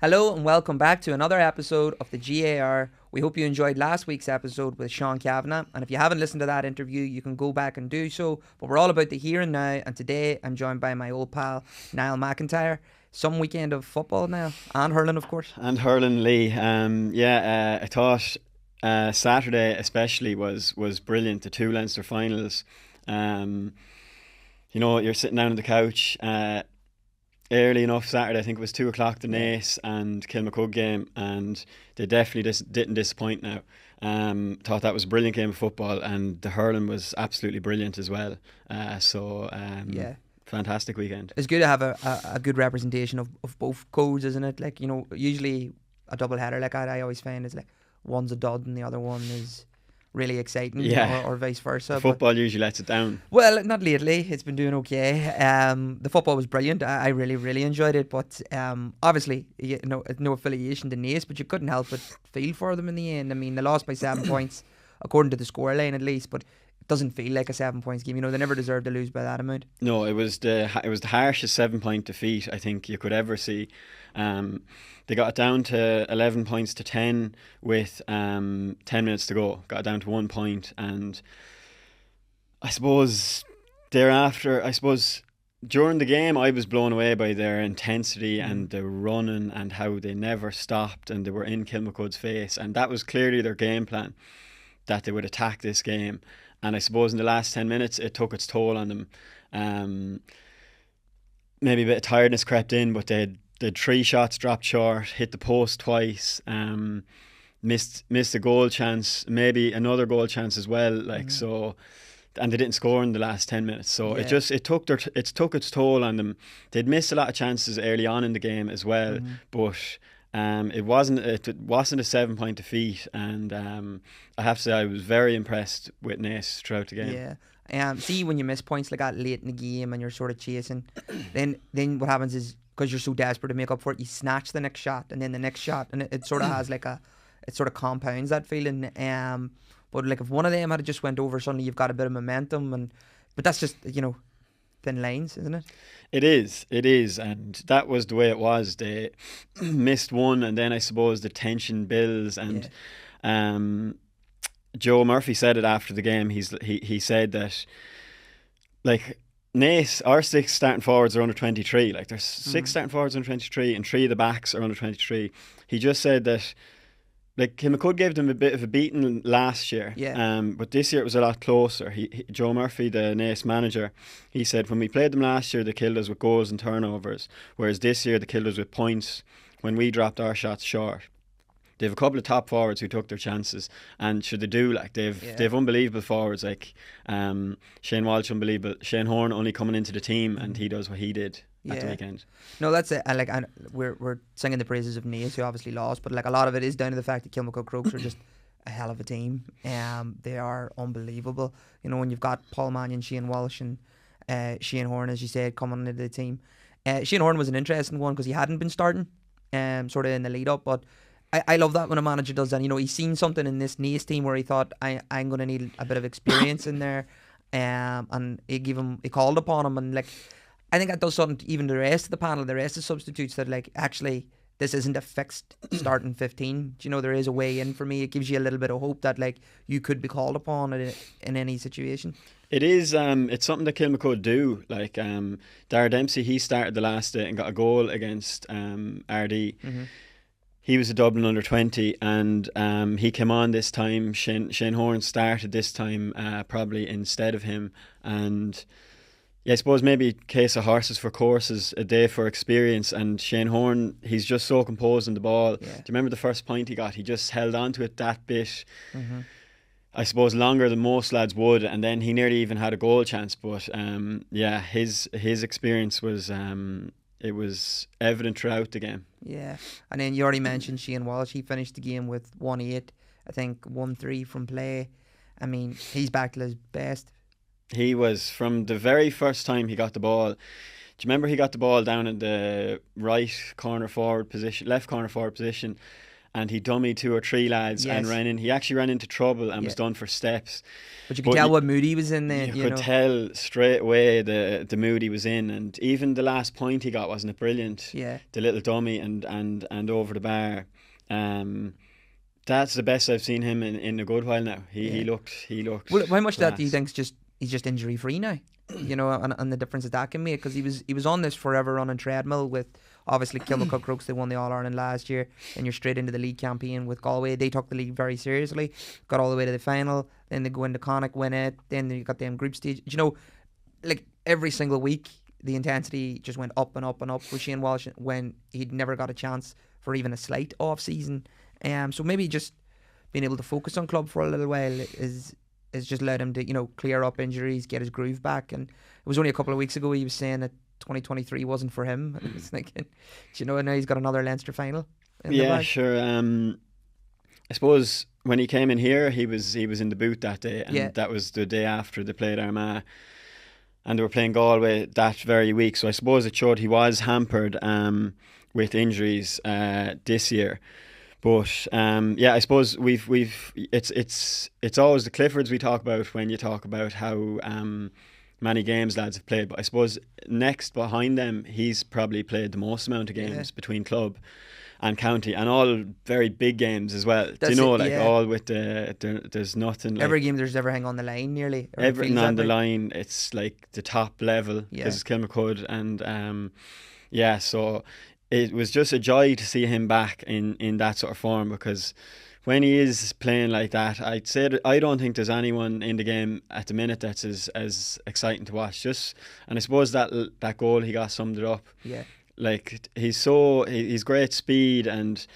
Hello and welcome back to another episode of the GAR. We hope you enjoyed last week's episode with Sean Kavanagh, and if you haven't listened to that interview, you can go back and do so. But we're all about the here and now, and today I'm joined by my old pal Niall McIntyre. Some weekend of football now, and hurling, of course. And hurling, Lee. I thought Saturday especially was brilliant. The two Leinster finals. You're sitting down on the couch early enough Saturday. I think it was 2:00. The Naas and Kilmacud game, and they definitely didn't disappoint. Now, thought that was a brilliant game of football, and the hurling was absolutely brilliant as well. Fantastic weekend. It's good to have a good representation of both codes, isn't it? Like, usually a double header like that, I always find is like one's a dud and the other one is really exciting, or vice versa. The football usually lets it down. Well, not lately. It's been doing okay. The football was brilliant. I really, really enjoyed it. But obviously, no affiliation to Naas, but you couldn't help but feel for them in the end. I mean, they lost by 7 points, according to the scoreline at least. But it doesn't feel like a 7 points game. They never deserved to lose by that amount. No, it was the harshest 7-point defeat I think you could ever see. They got it down to 11 points to 10 with 10 minutes to go. Got it down to 1 point, and I suppose thereafter, during the game, I was blown away by their intensity and the running and how they never stopped, and they were in Kilmacud's face, and that was clearly their game plan, that they would attack this game. And I suppose in the last 10 minutes, it took its toll on them. Maybe a bit of tiredness crept in, but they had 3 shots dropped short, hit the post twice, missed a goal chance, maybe another goal chance as well. So, and they didn't score in the last 10 minutes. So it took its toll on them. They'd missed a lot of chances early on in the game as well, but it wasn't a 7-point defeat, and I have to say I was very impressed with Naas throughout the game. Yeah. See, when you miss points like that late in the game and you're sort of chasing, then what happens is, because you're so desperate to make up for it, you snatch the next shot and then the next shot, and it sort of has it sort of compounds that feeling. But like if one of them had just went over, suddenly you've got a bit of momentum, but that's just thin lines, isn't it? It is, and that was the way it was. They missed one, and then I suppose the tension builds, and Joe Murphy said it after the game. He said that, like, Naas, our 6 starting forwards are under 23. Like, there's 6 starting forwards under 23, and 3 of the backs are under 23. He just said that, like, Kilmacud gave them a bit of a beating last year, but this year it was a lot closer. Joe Murphy, the Naas manager, he said when we played them last year, they killed us with goals and turnovers, whereas this year they killed us with points when we dropped our shots short. They have a couple of top forwards who took their chances, and should they do, like, they've unbelievable forwards, like Shane Walsh, unbelievable. Shane Horn only coming into the team, and he does what he did at the weekend. No, that's it. And we're singing the praises of Naas, who obviously lost, but like a lot of it is down to the fact that Kilmacud Crokes are just a hell of a team. They are unbelievable. When you've got Paul Mannion, Shane Walsh, and Shane Horn, as you said, coming into the team. Shane Horn was an interesting one because he hadn't been starting, sort of in the lead up, but I love that when a manager does that. He's seen something in this Naas team where he thought, I'm going to need a bit of experience in there, and he called upon him, and like, I think that does something to even the rest of the panel, the rest of the substitutes, that like, actually this isn't a fixed starting 15. There is a way in for me. It gives you a little bit of hope that like you could be called upon in any situation. It is. It's something that Kilmacud do. Like Dara Dempsey, he started the last day and got a goal against RD. He was a Dublin under 20, and he came on this time. Shane Horn started this time, probably instead of him. And I suppose maybe case of horses for courses, a day for experience. And Shane Horn, he's just so composed in the ball. Do you remember the first point he got? He just held on to it that bit. I suppose longer than most lads would, and then he nearly even had a goal chance. But his experience was it was evident throughout the game. Yeah, and then you already mentioned Shane Walsh. He finished the game with 1-8, I think 1-3 from play. I mean, he's back to his best. He was, from the very first time he got the ball. Do you remember he got the ball down in the left corner forward position, and he dummied 2 or 3 lads and Yes. he actually ran into trouble and was Yeah. done for steps. But you could tell what mood he was in then. You could tell straight away the mood he was in, and even the last point he got, wasn't it brilliant? Yeah. The little dummy and over the bar. That's the best I've seen him in a good while now. He looked. Well, how much of that do you class. think he's just injury free now? And the difference that can make, because he was on this forever running treadmill with obviously Kilmacud Crokes. They won the All Ireland last year, and you're straight into the league campaign with Galway. They took the league very seriously, got all the way to the final. Then they go into Connacht, win it. Then you got them group stage. Like every single week, the intensity just went up and up and up with Shane Walsh when he'd never got a chance for even a slight off season. So maybe just being able to focus on club for a little while is just allowed him to clear up injuries, get his groove back. And it was only a couple of weeks ago he was saying that 2023 wasn't for him. And I was thinking, now he's got another Leinster final. Yeah, sure. I suppose when he came in here, he was in the boot that day, and that was the day after they played Armagh, and they were playing Galway that very week. So I suppose it showed he was hampered with injuries this year. But I suppose it's always the Cliffords we talk about when you talk about how many games lads have played. But I suppose next behind them, he's probably played the most amount of games between club and county, and all very big games as well. All with there's nothing like every game there's ever hang on the line nearly. Everything on the line. It's like the top level because it's Kilmacud, and so it was just a joy to see him back in that sort of form, because when he is playing like that, I'd say that I don't think there's anyone in the game at the minute that's as exciting to watch. And I suppose that goal he got summed it up. Yeah. Like he's great speed, and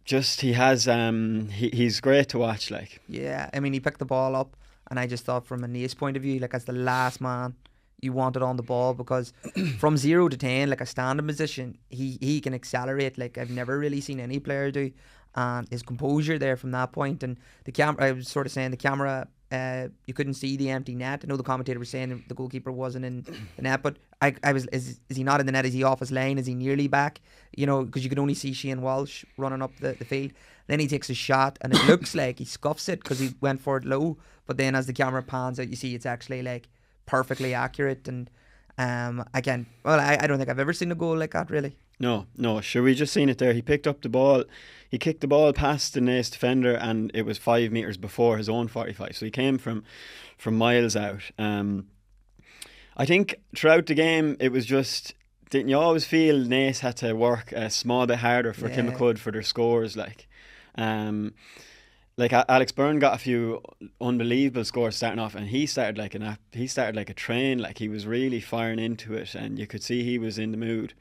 just he's great to watch. Like, yeah, I mean, he picked the ball up, and I just thought from a Naas point of view, like as the last man you wanted on the ball, because from 0 to 10, like a standing position, he can accelerate like I've never really seen any player do. And his composure there from that point, and the camera, I was sort of saying the camera, you couldn't see the empty net. I know the commentator was saying the goalkeeper wasn't in the net, but I was, is he not in the net? Is he off his line? Is he nearly back? Because you could only see Shane Walsh running up the field. Then he takes a shot, and it looks like he scuffs it because he went for it low. But then as the camera pans out, you see it's actually like perfectly accurate. And I don't think I've ever seen a goal like that, really. No, sure, we just seen it there. He picked up the ball, he kicked the ball past the Naas defender, and it was 5 metres before his own 45. So he came from miles out. I think throughout the game, it was just, didn't you always feel Naas had to work a small bit harder for Kilmacud for their scores? Like Alex Byrne got a few unbelievable scores starting off, and he started like a train. Like he was really firing into it, and you could see he was in the mood.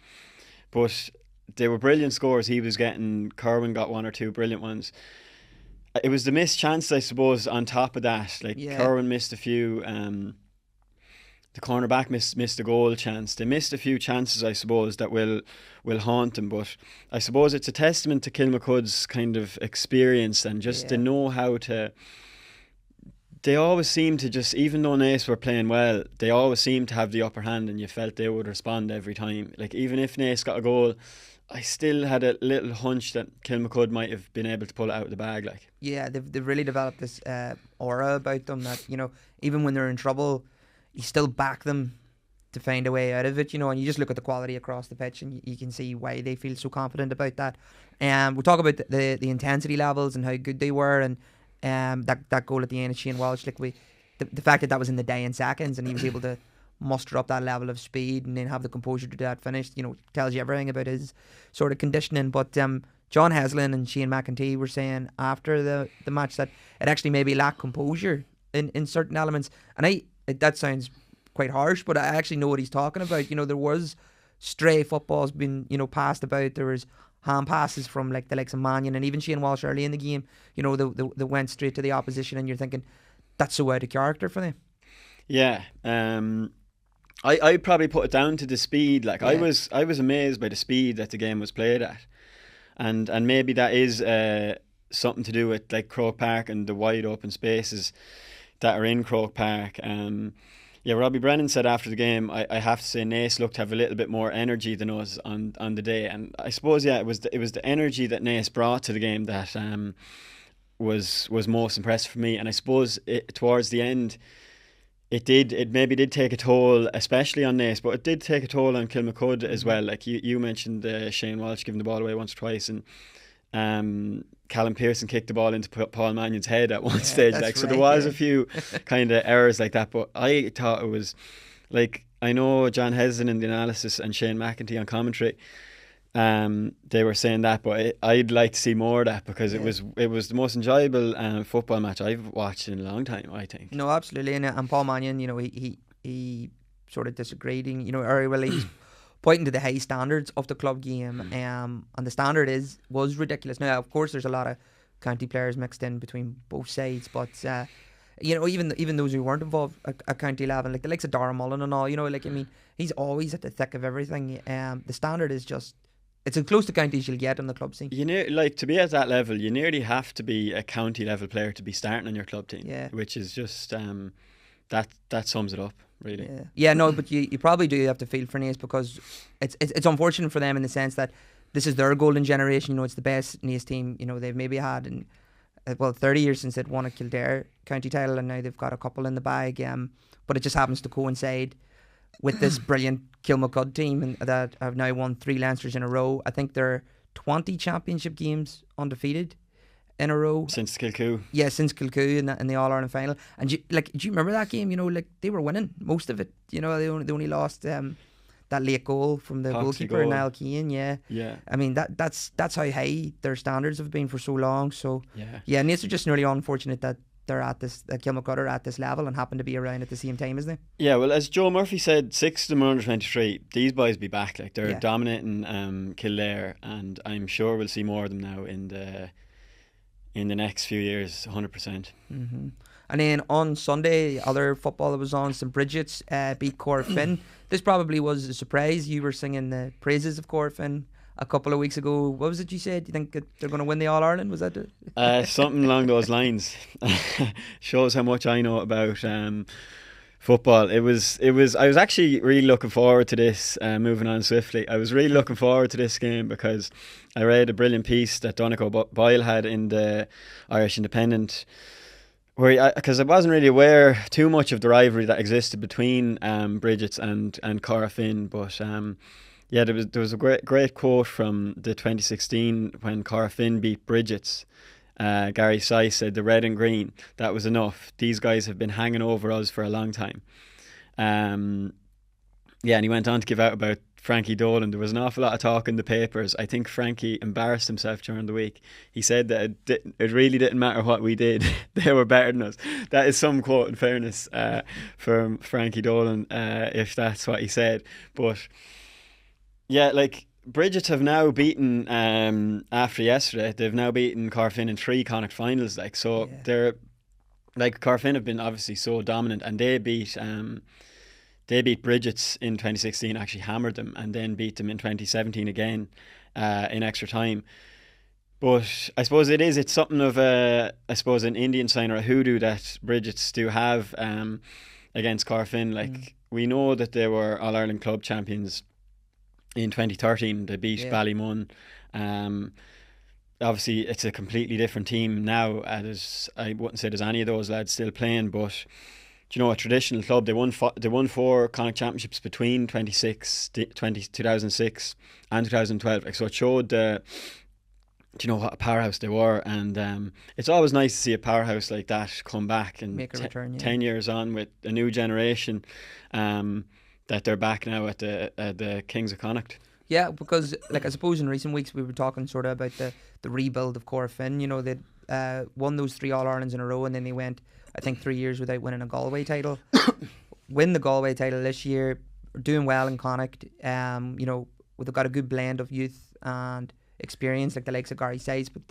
But they were brilliant scores he was getting. Kerwin got 1 or 2 brilliant ones. It was the missed chances, I suppose, on top of that. Like Kerwin missed a few. The cornerback missed a goal chance. They missed a few chances, I suppose, that will haunt them. But I suppose it's a testament to Kilmacud's kind of experience, and just to know how to. They always seem to just, even though Naas were playing well, they always seemed to have the upper hand, and you felt they would respond every time. Like even if Naas got a goal, I still had a little hunch that Kilmacud might have been able to pull it out of the bag. Like, yeah, they've really developed this aura about them that even when they're in trouble, you still back them to find a way out of it. And you just look at the quality across the pitch, and you can see why they feel so confident about that. We'll talk about the intensity levels and how good they were, and that goal at the end of Shane Walsh, like the fact that was in the dying seconds, and he was able to muster up that level of speed and then have the composure to do that finish, tells you everything about his sort of conditioning. But John Heslin and Shane McIntyre were saying after the match that it actually maybe lacked composure in certain elements, and that sounds quite harsh, but I actually know what he's talking about. There was stray footballs being passed about. There was hand passes from like the likes of Mannion and even Shane Walsh early in the game, they went straight to the opposition, and you're thinking that's so out of character for them. Yeah, I'd probably put it down to the speed. Like I was amazed by the speed that the game was played at, and maybe that is something to do with like Croke Park and the wide open spaces that are in Croke Park. Yeah, Robbie Brennan said after the game, I have to say Naas looked to have a little bit more energy than us on the day, and I suppose it was the energy that Naas brought to the game that was most impressive for me. And I suppose towards the end, it maybe did take a toll, especially on Naas, but it did take a toll on Kilmacud as well. Like you mentioned Shane Walsh giving the ball away once or twice, and Callum Pearson kicked the ball into Paul Mannion's head at one stage. Like, so there was a few kind of errors like that, but I thought it was like, I know John Hesden in the analysis and Shane McIntyre on commentary, they were saying that, but I'd like to see more of that, because it was the most enjoyable football match I've watched in a long time, I think. No, absolutely. And Paul Mannion, you know, he sort of disagreed, you know, or well, he's pointing to the high standards of the club game, and the standard was ridiculous. Now, of course, there's a lot of county players mixed in between both sides, but you know, even those who weren't involved at county level, like the likes of Dara Mullen and all, you know, like, I mean, he's always at the thick of everything. The standard is just, it's as close to county as you'll get on the club scene. Like, to be at that level, you nearly have to be a county level player to be starting on your club team. Yeah. Which is just that sums it up, really. Yeah, no, but you probably do have to feel for Naas, because it's unfortunate for them in the sense that this is their golden generation. You know, it's the best Naas team, you know, they've maybe had in 30 years since they'd won a Kildare county title, and now they've got a couple in the bag. But it just happens to coincide with this brilliant Kilmacud team that have now won 3 Leinsters in a row. I think they're 20 championship games undefeated in a row since Kilcoo. Yeah, since Kilcoo in the All-Ireland final. And do you remember that game? You know, like, they were winning most of it. You know, they only lost that late goal from the goalkeeper, Niall Keane. Yeah. I mean, that's how high their standards have been for so long. So yeah, Naas are just nearly unfortunate that they're at this, that Kilmacud are at this level and happen to be around at the same time as they. Yeah, well, as Joe Murphy said, 6 of them are under 23. These boys be back. Like, they're dominating Kildare, and I'm sure we'll see more of them now in the next few years, 100%. And then on Sunday, other football that was on, St Brigid's beat Corofin. This probably was a surprise. You were singing the praises of Corofin a couple of weeks ago. What was it you said? You think they're going to win the All-Ireland? Was that it? Something along those lines. Shows how much I know about football. I was actually really looking forward to this, moving on swiftly. I was really looking forward to this game because I read a brilliant piece that Donegal Boyle had in the Irish Independent, because I wasn't really aware too much of the rivalry that existed between Brigid's and Corofin, but yeah, there was a great quote from the 2016 when Corofin beat Brigid's. Gary Sy said, "The red and green, that was enough. These guys have been hanging over us for a long time." Yeah, and he went on to give out about Frankie Dolan. There was an awful lot of talk in the papers. I think Frankie embarrassed himself during the week. He said that it really didn't matter what we did. They were better than us. That is some quote, in fairness, from Frankie Dolan, if that's what he said. But yeah, like, Brigid have now beaten, after yesterday, they've now beaten Corofin in 3 Connacht finals. Like, so they're, like, Corofin have been obviously so dominant, and they beat Brigid's in 2016, actually hammered them, and then beat them in 2017 again in extra time. But I suppose it's something of an Indian sign or a hoodoo that Brigid's do have against Corofin. Like, we know that they were All-Ireland club champions in 2013. They beat Ballymun. Obviously, it's a completely different team now. I wouldn't say there's any of those lads still playing, but you know, a traditional club. They won 4 Connacht championships between 2006 and 2012. Like, so it showed what a powerhouse they were, and it's always nice to see a powerhouse like that come back and make a return. 10 years on with a new generation. That they're back now at the Kings of Connacht. Yeah, because, like, I suppose in recent weeks we were talking sort of about the rebuild of Corofin. You know, they'd won those 3 All-Irelands in a row, and then they went, I think, 3 years without winning a Galway title. Win the Galway title this year, doing well in Connacht. You know, they've got a good blend of youth and experience, like the likes of Gary Size, but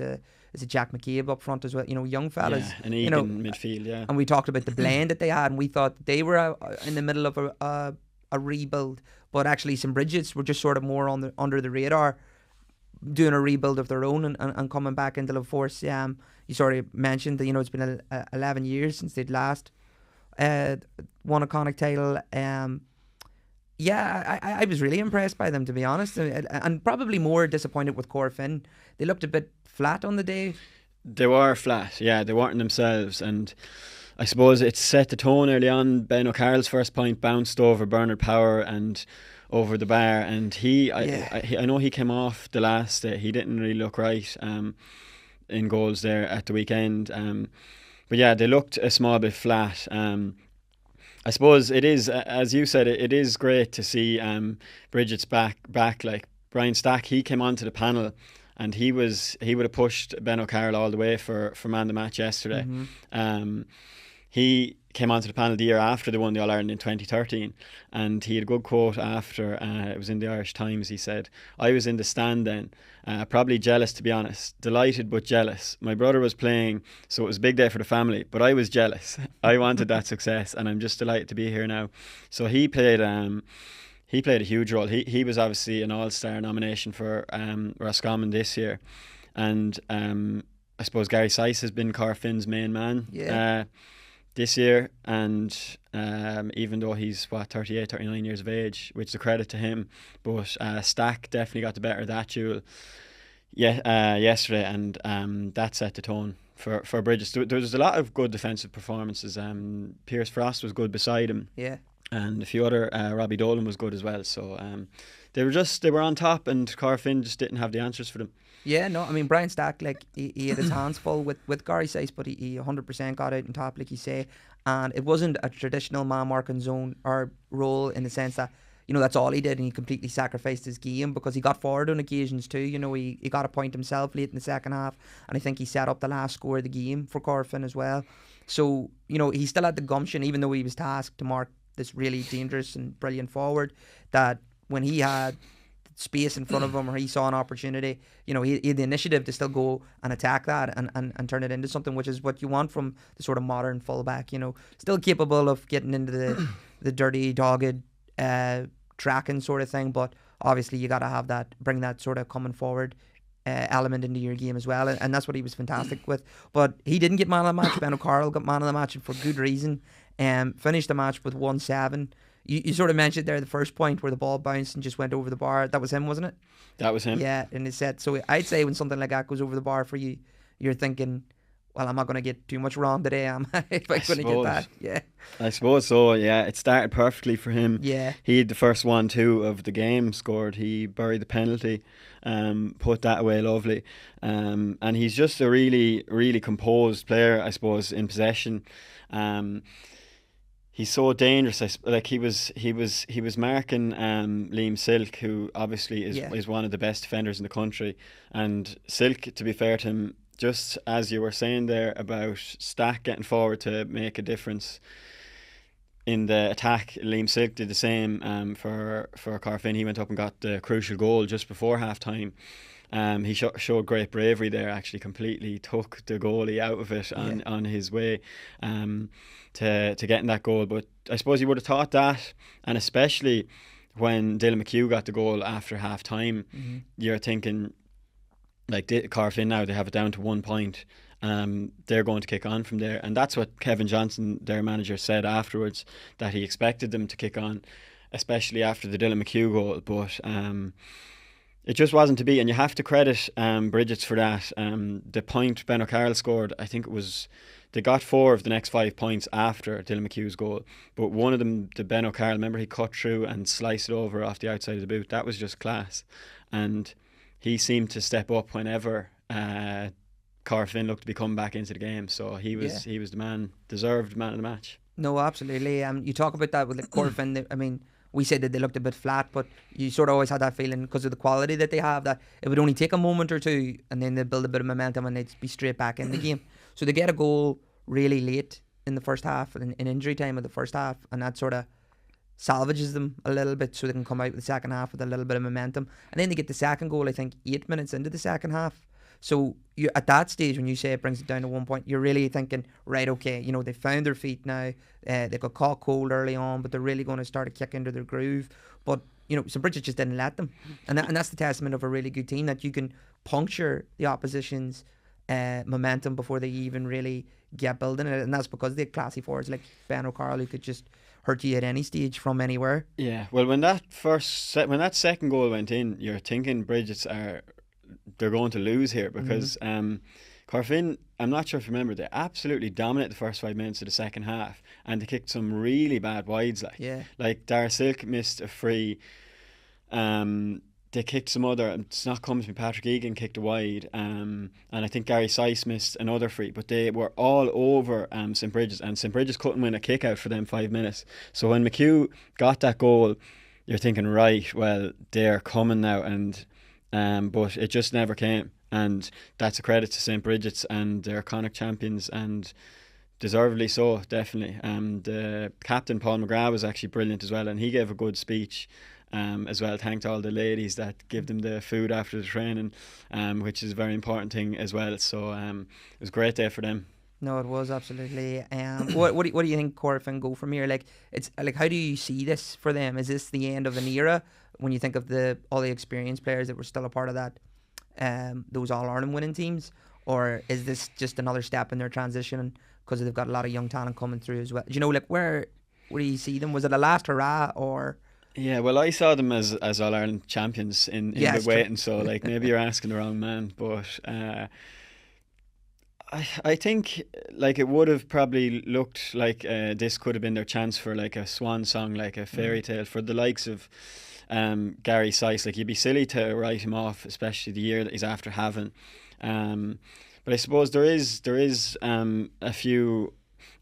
is it Jack McCabe up front as well? You know, young fellas. Yeah, and Egan midfield, yeah. And we talked about the blend that they had, and we thought they were in the middle of a rebuild, but actually St Brigid's were just sort of more under the radar, doing a rebuild of their own and coming back into the force. You sort of mentioned that, you know, it's been 11 years since they'd last won a Connacht title. Yeah, I was really impressed by them, to be honest, and probably more disappointed with Corofin. They looked a bit flat on the day. They were flat, yeah, they weren't themselves, and I suppose it set the tone early on. Ben O'Carroll's first point bounced over Bernard Power and over the bar, and I know he came off the last day. He didn't really look right in goals there at the weekend. But yeah, they looked a small bit flat. I suppose it is, as you said, it is great to see Brigid's back. Like Brian Stack, he came onto the panel and he would have pushed Ben O'Carroll all the way for man of the match yesterday. He came onto the panel the year after they won the All-Ireland in 2013, and he had a good quote after, it was in the Irish Times. He said, "I was in the stand then, probably jealous, to be honest, delighted but jealous. My brother was playing, so it was a big day for the family, but I was jealous. I wanted that success, and I'm just delighted to be here now." So he played a huge role. He was obviously an All-Star nomination for Roscommon this year, and I suppose Gary Syce has been Corofin's main man this year, and even though he's 38, 39 years of age, which is a credit to him, but Stack definitely got the better of that duel yesterday, and that set the tone for Bridges. There was a lot of good defensive performances. Pierce Frost was good beside him, and a few other, Robbie Dolan was good as well, so they were on top, and Corofin just didn't have the answers for them. Yeah, no, I mean, Brian Stack, like, he had his hands full with Gary Syce, but he 100% got out on top, like you say. And it wasn't a traditional man-marking zone or role in the sense that, that's all he did, and he completely sacrificed his game because he got forward on occasions too. He got a point himself late in the second half, and I think he set up the last score of the game for Corofin as well. So, he still had the gumption, even though he was tasked to mark this really dangerous and brilliant forward, that when he had space in front of him or he saw an opportunity, he had the initiative to still go and attack that and turn it into something, which is what you want from the sort of modern fullback, still capable of getting into the dirty, dogged tracking sort of thing, but obviously you got to have that, bring that sort of coming forward element into your game as well, and that's what he was fantastic with. But he didn't get man of the match. Ben O'Carroll got man of the match, and for good reason. Finished the match with 1-7. You sort of mentioned there the first point where the ball bounced and just went over the bar. That was him, wasn't it? That was him. Yeah, in his set. So I'd say when something like that goes over the bar for you, you're thinking, well, I'm not going to get too much wrong today, am I? If I'm going to get that. Yeah. I suppose so, yeah. It started perfectly for him. Yeah. He had the first 1-2 of the game scored. He buried the penalty, put that away lovely. And he's just a really, really composed player, I suppose, in possession. He's so dangerous. Like he was marking Liam Silk, who obviously is one of the best defenders in the country. And Silk, to be fair to him, just as you were saying there about Stack getting forward to make a difference in the attack, Liam Silk did the same for Corofin. He went up and got the crucial goal just before half time. He showed great bravery there, actually completely took the goalie out of it on his way to getting that goal. But I suppose you would have thought that, and especially when Dylan McHugh got the goal after half time, you're thinking, like, Corofin now, they have it down to 1 point. They're going to kick on from there, and that's what Kevin Johnson, their manager, said afterwards, that he expected them to kick on, especially after the Dylan McHugh goal. But it just wasn't to be, and you have to credit Brigid for that. The point Ben O'Carroll scored, I think it was, they got 4 of the next 5 points after Dylan McHugh's goal, but one of them, the Ben O'Carroll, remember he cut through and sliced it over off the outside of the boot. That was just class, and he seemed to step up whenever Corofin looked to be coming back into the game. So he was the man, deserved man of the match. No, absolutely. You talk about that with Corofin. I mean, we said that they looked a bit flat, but you sort of always had that feeling because of the quality that they have, that it would only take a moment or two and then they'd build a bit of momentum and they'd be straight back in the game. So they get a goal really late in the first half, in injury time of the first half, and that sort of salvages them a little bit so they can come out with the second half with a little bit of momentum. And then they get the second goal, I think 8 minutes into the second half. So you, at that stage, when you say it brings it down to 1 point, you're really thinking, right, okay, they found their feet now. They got caught cold early on, but they're really going to start to kick into their groove. But so Brigid just didn't let them, and that's the testament of a really good team, that you can puncture the opposition's momentum before they even really get building it, and that's because they had classy forwards like Ben O'Carroll who could just hurt you at any stage from anywhere. Yeah, well, when that second goal went in, you're thinking they're going to lose here because Corofin, I'm not sure if you remember, they absolutely dominated the first 5 minutes of the second half, and they kicked some really bad wides. Like Dara Silk missed a free. They kicked some other. It's not coming to me. Patrick Egan kicked a wide, and I think Gary Sice missed another free. But they were all over St Bridges, and St Bridges couldn't win a kick out for them 5 minutes. So when McHugh got that goal, you're thinking, right, well, they're coming now, and but it just never came. And that's a credit to St Bridget's, and they're Connacht champions, and deservedly so, definitely. The captain, Paul McGrath, was actually brilliant as well, and he gave a good speech as well. Thanked all the ladies that give them the food after the training, which is a very important thing as well. So it was a great day for them. No, it was absolutely. What do you think Corofin go from here? Like, it's like, how do you see this for them? Is this the end of an era when you think of all the experienced players that were still a part of that, those All-Ireland winning teams, or is this just another step in their transition because they've got a lot of young talent coming through as well? Do you know, like, where do you see them? Was it a last hurrah or? Yeah, well, I saw them as All-Ireland champions in the waiting, so like maybe you're asking the wrong man, but I think like it would have probably looked like this could have been their chance for like a swan song, like a fairy tale for the likes of Gary Sice. Like, you'd be silly to write him off, especially the year that he's after having. But I suppose there is a few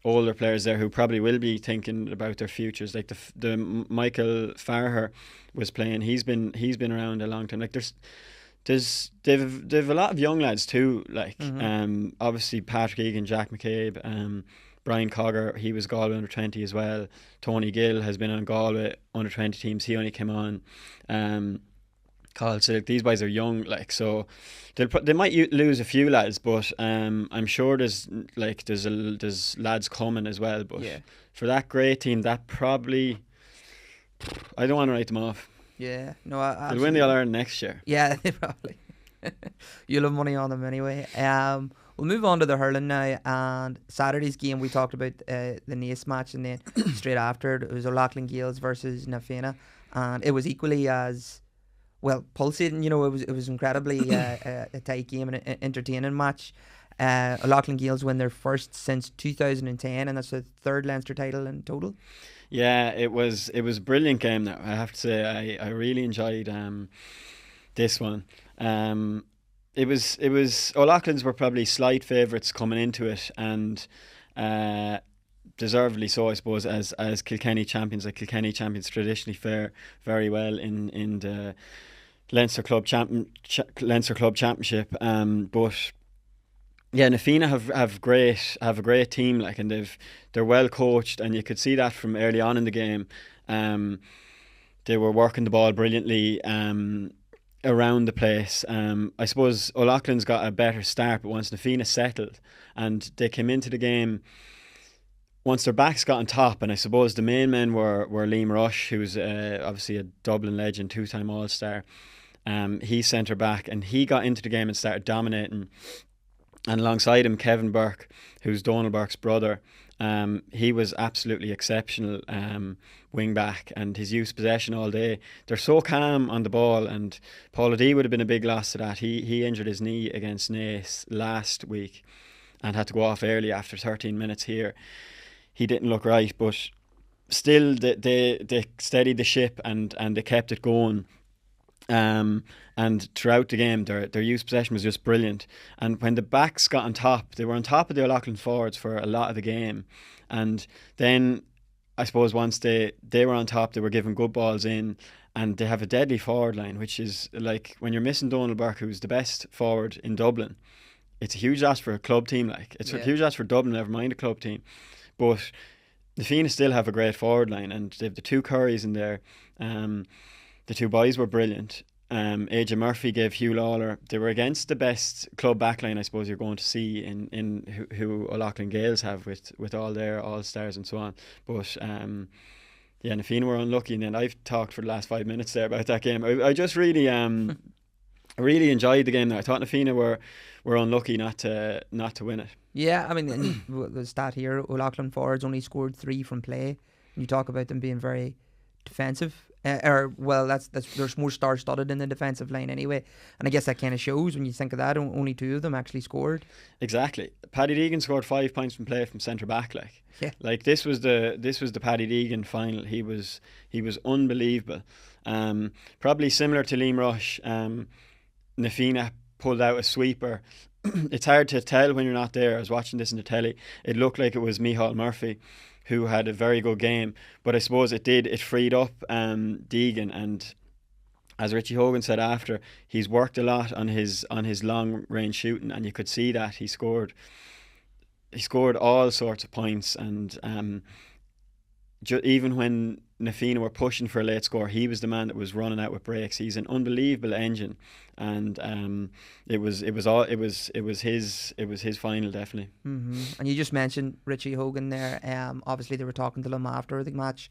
older players there who probably will be thinking about their futures. Like the Michael Farher was playing. He's been around a long time. Like they've a lot of young lads too. Like obviously Patrick Egan, Jack McCabe, Brian Cogger, he was Galway under 20 as well. Tony Gill has been on Galway under 20 teams. He only came on. So these guys are young, like, so they might lose a few lads, but I'm sure there's lads coming as well. But for that great team, that probably, I don't want to write them off. Yeah, no, they'll win the All-Ireland next year. Yeah, they probably. You'll have money on them anyway. We'll move on to the hurling now, and Saturday's game we talked about the Naas match, and then straight after it was O'Loughlin Gaels versus Na Fianna, and it was equally as pulsating. You know, it was incredibly a tight game and an entertaining match. O'Loughlin Gaels win their first since 2010, and that's the third Leinster title in total. Yeah, it was a brilliant game. Now I have to say, I really enjoyed this one. It was O'Loughlin's were probably slight favourites coming into it, and deservedly so, I suppose, as Kilkenny champions. Like, Kilkenny champions traditionally fare very well in the Leinster Club Championship. But yeah, Na Fianna have a great team, like, and they're well coached, and you could see that from early on in the game. They were working the ball brilliantly around the place. I suppose O'Loughlin's got a better start, but once Na Fianna settled and they came into the game, once their backs got on top, and I suppose the main men were Liam Rush, who's obviously a Dublin legend, 2-time All-Star. He's centre back, and he got into the game and started dominating. And alongside him, Kevin Burke, who's Donald Burke's brother, he was absolutely exceptional wing back, and his use possession all day. They're so calm on the ball, and Paul O'Dea would have been a big loss to that. He injured his knee against Naas last week and had to go off early after 13 minutes here. He didn't look right, but still they steadied the ship and they kept it going. And throughout the game, their use possession was just brilliant. And when the backs got on top, they were on top of the O'Loughlin forwards for a lot of the game. And then I suppose once they were on top, they were giving good balls in, and they have a deadly forward line, which is like, when you're missing Donald Burke, who's the best forward in Dublin, it's a huge loss for a club team. Like, it's a huge loss for Dublin, never mind a club team. But the Fianna still have a great forward line, and they have the two Currys in there. The two boys were brilliant. AJ Murphy gave Hugh Lawler. They were against the best club backline, I suppose, you're going to see in who O'Loughlin Gaels have with all their all-stars and so on. But Na Fianna were unlucky, and then I've talked for the last 5 minutes there about that game. I just really I really enjoyed the game there. I thought Na Fianna were unlucky not to win it. Yeah, I mean, and the stat here, O'Loughlin forwards only scored 3 from play. And you talk about them being very defensive. That's there's more star-studded in the defensive line anyway, and I guess that kind of shows when you think of that. Only 2 of them actually scored. Exactly. Paddy Deegan scored 5 points from play from centre back. Yeah. Like this was the Paddy Deegan final. He was unbelievable. Probably similar to Liam Rush. Na Fianna pulled out a sweeper. It's hard to tell when you're not there. I was watching this in the telly. It looked like it was Micheál Murphy who had a very good game, but I suppose it freed up Deegan, and as Richie Hogan said after, he's worked a lot on his long range shooting, and you could see that he scored all sorts of points, and even when Na Fianna were pushing for a late score, he was the man that was running out with breaks. He's an unbelievable engine, and it was his final, definitely. And you just mentioned Richie Hogan there. Obviously they were talking to him after the match,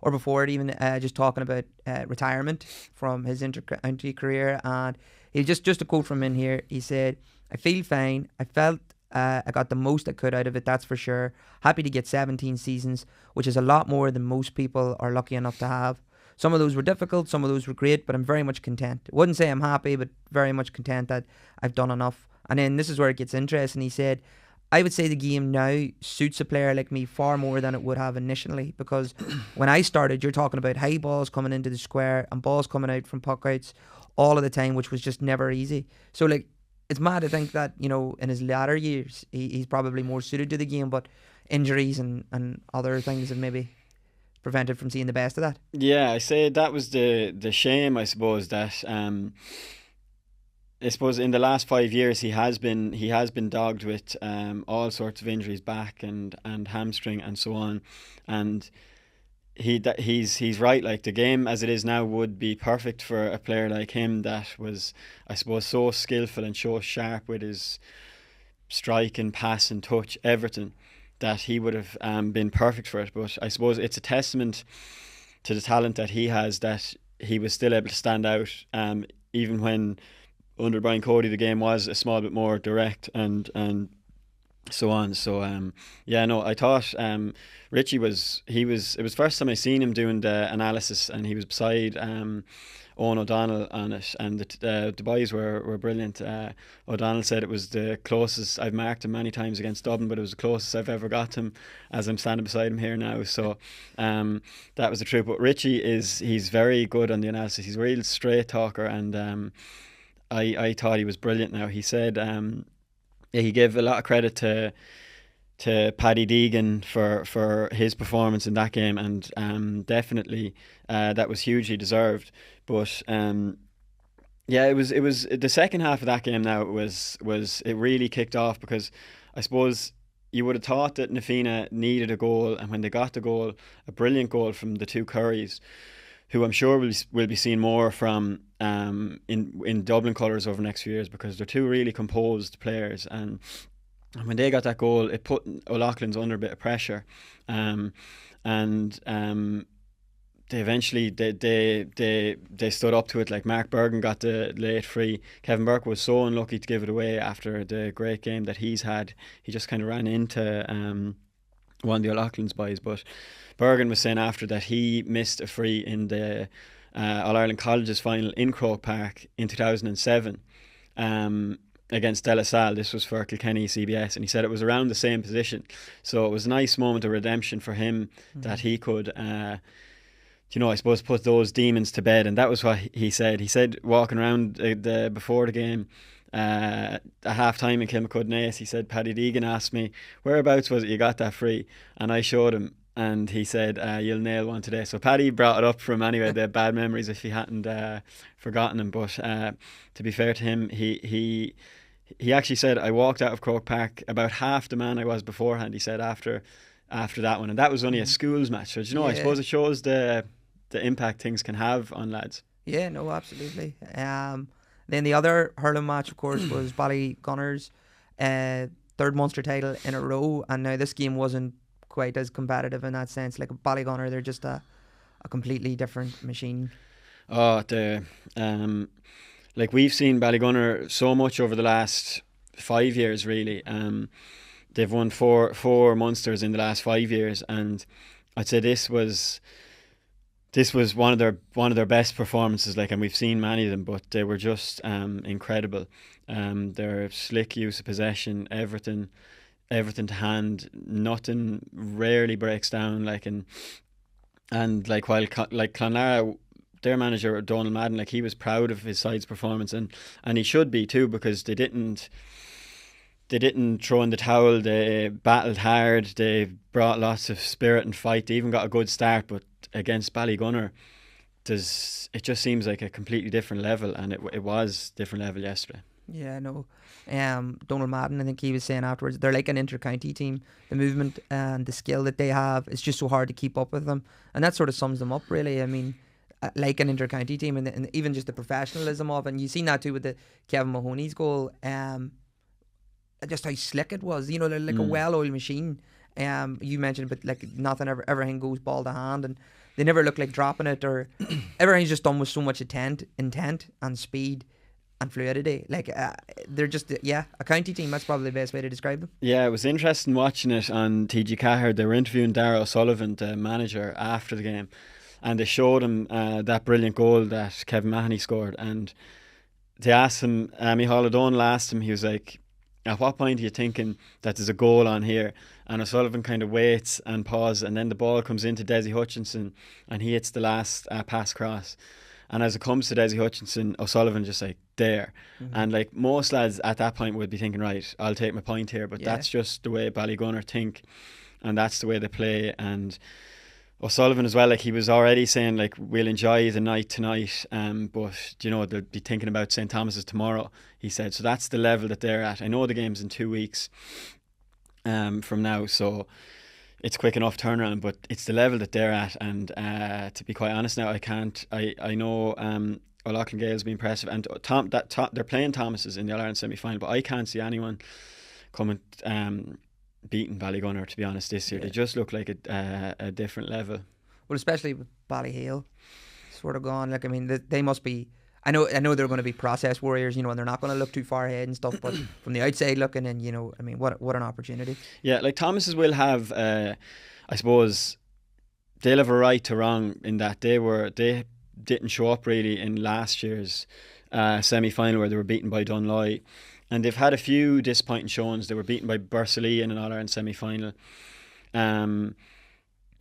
or before it even, just talking about retirement from his inter-county career, and he just a quote from in here. He said, "I feel fine. I felt I got the most I could out of it, that's for sure. Happy to get 17 seasons, which is a lot more than most people are lucky enough to have. Some of those were difficult, some of those were great, but I'm very much content. I wouldn't say I'm happy, but very much content that I've done enough." And then this is where it gets interesting. He said, "I would say the game now suits a player like me far more than it would have initially, because when I started, you're talking about high balls coming into the square and balls coming out from puck outs all of the time, which was just never easy." So like, it's mad to think that, you know, in his latter years, he's probably more suited to the game, but injuries and other things have maybe prevented from seeing the best of that. Yeah, I say that was the shame, I suppose, that I suppose in the last 5 years he has been dogged with all sorts of injuries, back and hamstring and so on, and he's right. Like, the game as it is now would be perfect for a player like him that was, I suppose, so skillful and so sharp with his strike and pass and touch, everything, that he would have been perfect for it. But I suppose it's a testament to the talent that he has that he was still able to stand out, even when under Brian Cody the game was a small bit more direct and so on. So I thought Richie it was the first time I seen him doing the analysis, and he was beside Owen O'Donnell on it, and the boys were brilliant. O'Donnell said it was the closest I've marked him many times against Dublin, but it was the closest I've ever got to him as I'm standing beside him here now. So that was the truth. But Richie he's very good on the analysis. He's a real straight talker, and I thought he was brilliant. Now, he said he gave a lot of credit to Paddy Deegan for his performance in that game, and definitely that was hugely deserved. But it was the second half of that game. Now it really kicked off, because I suppose you would have thought that Na Fianna needed a goal, and when they got the goal, a brilliant goal from the two Currys, who I'm sure we'll be seeing more from in Dublin colours over the next few years, because they're two really composed players, and when they got that goal, it put O'Loughlin's under a bit of pressure, and they eventually they stood up to it. Like, Mark Bergen got the late free. Kevin Burke was so unlucky to give it away after the great game that he's had. He just kind of ran into one of the O'Loughlin's boys, but Bergen was saying after that he missed a free in the All-Ireland Colleges final in Croke Park in 2007 against De La Salle. This was for Kilkenny CBS, and he said it was around the same position. So it was a nice moment of redemption for him, that he could I suppose put those demons to bed. And that was what he said. He said, walking around before the game at half time in Kilmacud Naas, he said, Paddy Deegan asked me, "Whereabouts was it you got that free?" And I showed him, and he said, "You'll nail one today." So Paddy brought it up from anyway, the bad memories, if he hadn't forgotten them. But to be fair to him, he actually said, "I walked out of Croke Park about half the man I was beforehand," he said, after that one, and that was only a schools match. So I suppose it shows the impact things can have on lads. Yeah, no, absolutely. Then the other hurling match, of course, was Ballygunner's third Munster title in a row, and now this game wasn't quite as competitive in that sense. Like, Ballygunner, they're just a completely different machine. Oh, like we've seen Ballygunner so much over the last 5 years, really. They've won four Munsters in the last 5 years, and I'd say this was one of their best performances. Like, and we've seen many of them, but they were just incredible. Their slick use of possession, everything to hand, nothing rarely breaks down. Like, and like, while like Clonlara, their manager Donald Madden, like, he was proud of his side's performance, and he should be too, because they didn't throw in the towel. They battled hard. They brought lots of spirit and fight. They even got a good start, but against Ballygunner, it just seems like a completely different level, and it was different level yesterday. Yeah, no. Donald Madden, I think he was saying afterwards, they're like an inter-county team. The movement and the skill that they have, it's just so hard to keep up with them, and that sort of sums them up, really. I mean, like an inter-county team, and even just the professionalism of it. And you've seen that too with the Kevin Mahoney's goal. Just how slick it was, you know, they're like a well-oiled machine. You mentioned, but like everything goes ball to hand, and they never look like dropping it, or everything's just done with so much intent and speed and fluidity. Like, they're just a county team. That's probably the best way to describe them. Yeah, it was interesting watching it on TG Cahir. They were interviewing Darragh O'Sullivan, the manager, after the game, and they showed him that brilliant goal that Kevin Mahoney scored, and they asked him, Micheál O'Donnell asked him, he was like, at what point are you thinking that there's a goal on here? And O'Sullivan kind of waits and pauses, and then the ball comes into Desi Hutchinson, and he hits the last pass cross. And as it comes to Desi Hutchinson, O'Sullivan just like, there. And like, most lads at that point would be thinking, right, I'll take my point here. But that's just the way Ballygunner think, and that's the way they play. And O'Sullivan as well, like, he was already saying, like, we'll enjoy the night tonight, but you know, they'll be thinking about St. Thomas's tomorrow, he said. So that's the level that they're at. I know the game's in 2 weeks from now, so it's quick enough turnaround, but it's the level that they're at. And to be quite honest now, I know O'Loughlin Gaels be impressive, and they're playing Thomas's in the All-Ireland semi-final, but I can't see anyone coming beating Ballygunner, to be honest, this year. They just look like a different level. Well, especially with Ballyhale sort of gone. Like, I mean, they must be. I know they're going to be process warriors, you know, and they're not going to look too far ahead and stuff. But from the outside looking in, you know, I mean, what an opportunity. Yeah, like, Thomas's will have, I suppose, they'll have a right to wrong in that they didn't show up really in last year's semi-final, where they were beaten by Dunloy. And they've had a few disappointing showings. They were beaten by Bursalee in an All-Ireland semi-final.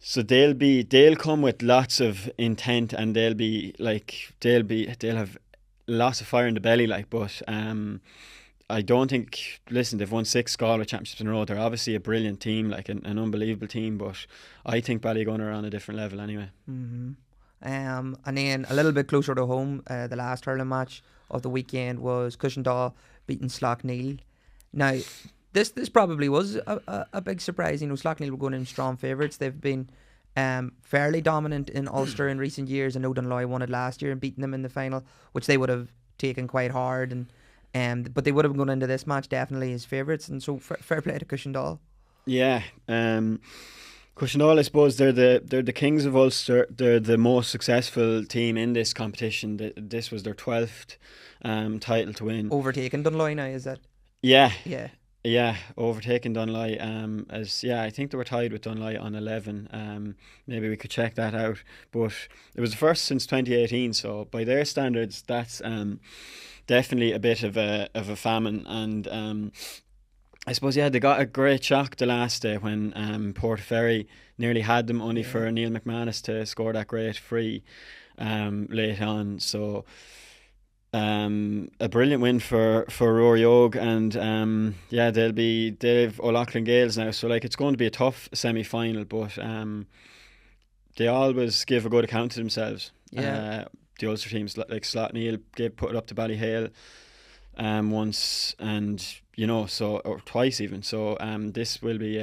So they'll come with lots of intent, and they'll have lots of fire in the belly. Like, but I don't think. Listen, they've won 6 Galway championships in a row. They're obviously a brilliant team, like an unbelievable team. But I think Ballygunner are on a different level anyway. And then a little bit closer to home, the last hurling match of the weekend was Cushendall beating Slaughtneil. Now, this probably was a big surprise. You know, Slaughtneil were going in strong favourites. They've been fairly dominant in Ulster in recent years. I know Dunloy won it last year and beaten them in the final, which they would have taken quite hard. But they would have gone into this match definitely as favourites. And so fair play to Cushendall. Yeah. Cushendall, I suppose, they're the kings of Ulster. They're the most successful team in this competition. This was their 12th title to win. Overtaken Dunloy now, is that? Yeah, overtaken Dunloy. I think they were tied with Dunloy on 11. Maybe we could check that out. But it was the first since 2018. So by their standards, that's definitely a bit of a famine. And I suppose, they got a great shock the last day when Portaferry nearly had them, only for Neil McManus to score that great free late on. So a brilliant win for Rory Og, and they've O'Loughlin Gaels now. So, like, it's going to be a tough semi-final, but they always give a good account to themselves. The Ulster teams, like Slaughtneil, put it up to Ballyhale once, and or twice even. So this will be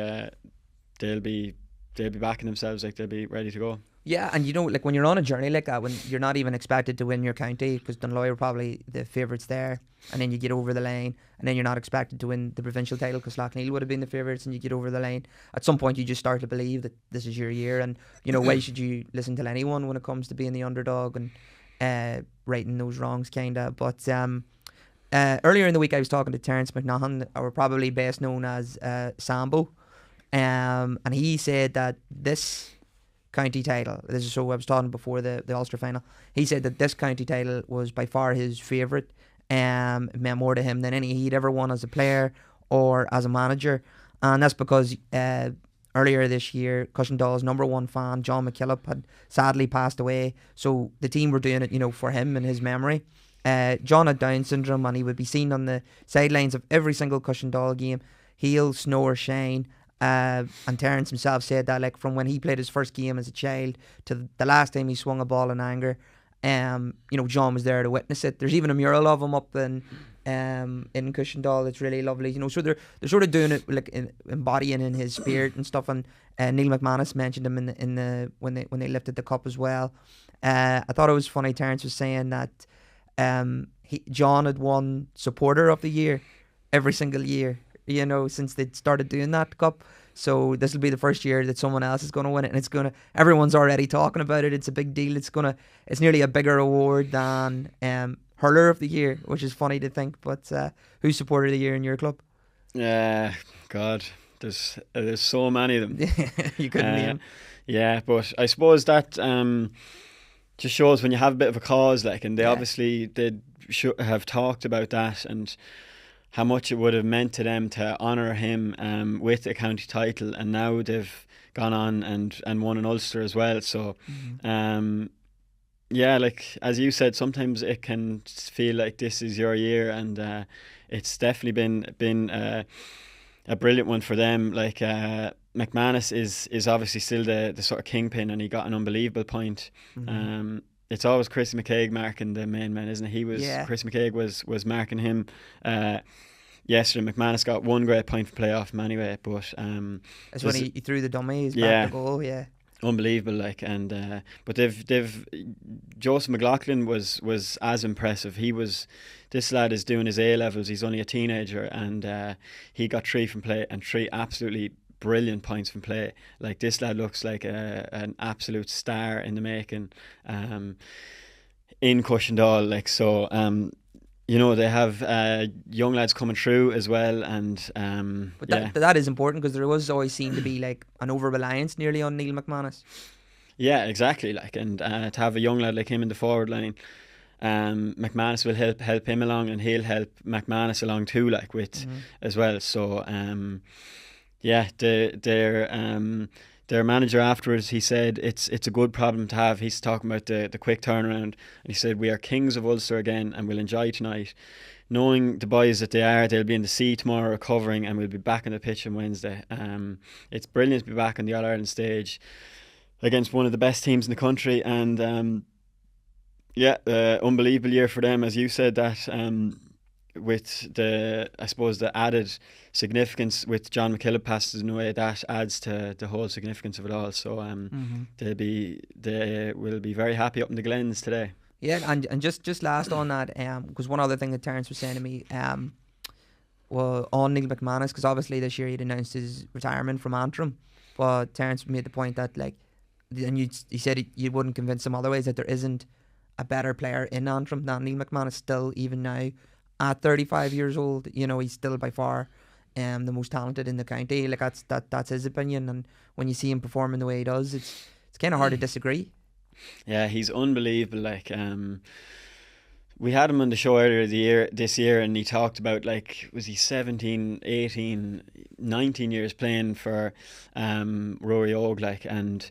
they'll be backing themselves, like, they'll be ready to go. Yeah, and like, when you're on a journey like that, when you're not even expected to win your county, because Dunloy were probably the favourites there, and then you get over the line, and then you're not expected to win the provincial title because Slaughtneil would have been the favourites, and you get over the line. At some point, you just start to believe that this is your year, and why should you listen to anyone when it comes to being the underdog? And righting those wrongs, kinda. But earlier in the week, I was talking to Terence McNaughton, or probably best known as Sambo, and he said that this county title, this is, so I was talking before the Ulster final, he said that this county title was by far his favourite. It meant more to him than any he'd ever won as a player or as a manager, and that's because earlier this year, Cushendall's #1 fan, John McKillop, had sadly passed away. So the team were doing it, for him and his memory. John had Down syndrome, and he would be seen on the sidelines of every single Cushendall game, hail, snow or shine. And Terence himself said that, like, from when he played his first game as a child to the last time he swung a ball in anger, John was there to witness it. There's even a mural of him up in Cushendall. It's really lovely, so they're sort of doing it, like, embodying in his spirit and stuff. And Neil McManus mentioned him in the when they lifted the cup as well. I thought it was funny. Terence was saying that John had won Supporter of the Year every single year, since they started doing that cup. So this will be the first year that someone else is going to win it, and everyone's already talking about it. It's a big deal. It's nearly a bigger award than Hurler of the Year, which is funny to think. But who's Supporter of the Year in your club? God, there's so many of them. You couldn't name. Yeah, but I suppose that just shows when you have a bit of a cause, like, and they obviously did have talked about that and how much it would have meant to them to honour him with a county title, and now they've gone on and won an Ulster as well. So, like as you said, sometimes it can feel like this is your year, and it's definitely been a brilliant one for them. Like McManus is obviously still the sort of kingpin, and he got an unbelievable point. It's always Chris McCaig marking the main man, isn't it? Chris McCaig was marking him yesterday. McManus got one great point for playoff him anyway, but that's when he threw the dummies back the goal. Unbelievable, like, and but they've Joseph McLaughlin was as impressive. This lad is doing his A levels. He's only a teenager, and he got 3 from play and 3 absolutely brilliant points from play. Like, this lad looks like an absolute star in the making in Cushendall. Like, so they have young lads coming through as well, and but that is important, because there was always seemed to be like an over reliance nearly on Neil McManus. Yeah, exactly. Like, and to have a young lad like him in the forward line, McManus will help him along, and he'll help McManus along too, like, with as well. So their manager afterwards, he said it's a good problem to have. He's talking about the quick turnaround, and he said, we are kings of Ulster again, and we'll enjoy tonight, knowing the boys that they'll be in the sea tomorrow recovering, and we'll be back on the pitch on Wednesday. It's brilliant to be back on the All-Ireland stage against one of the best teams in the country, and unbelievable year for them, as you said, that with the added significance with John McKillop passes away, that adds to the whole significance of it all. So they will be very happy up in the Glens today. Yeah, and just last on that, because one other thing that Terence was saying to me, on Neil McManus, because obviously this year he'd announced his retirement from Antrim, but Terence made the point that, like, and he said you wouldn't convince him otherwise, that there isn't a better player in Antrim than Neil McManus still, even now at 35 years old. He's still by far the most talented in the county. Like, that's his opinion, and when you see him performing the way he does, it's kind of hard to disagree. Yeah, he's unbelievable. Like, we had him on the show earlier this year, and he talked about, like, was he 17, 18, 19 years playing for Rory Og, like, and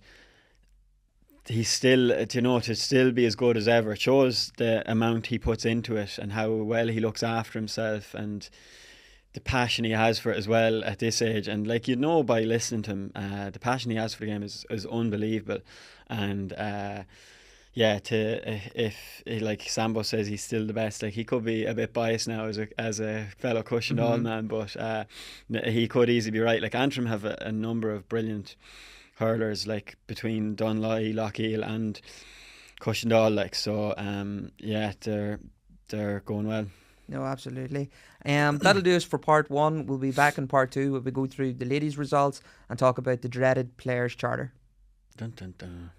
he's still, to still be as good as ever. It shows the amount he puts into it and how well he looks after himself, and the passion he has for it as well at this age. And, like, by listening to him, the passion he has for the game is unbelievable. And if like Sambo says he's still the best, like, he could be a bit biased now as a fellow Cushendall man, but he could easily be right. Like, Antrim have a number of brilliant hurlers, like, between Dunloy, Lochiel and Cushendall, like, so they're going well. No, absolutely. That'll do us for part 1. We'll be back in part 2 where we go through the ladies' results and talk about the dreaded players' charter. Dun, dun, dun.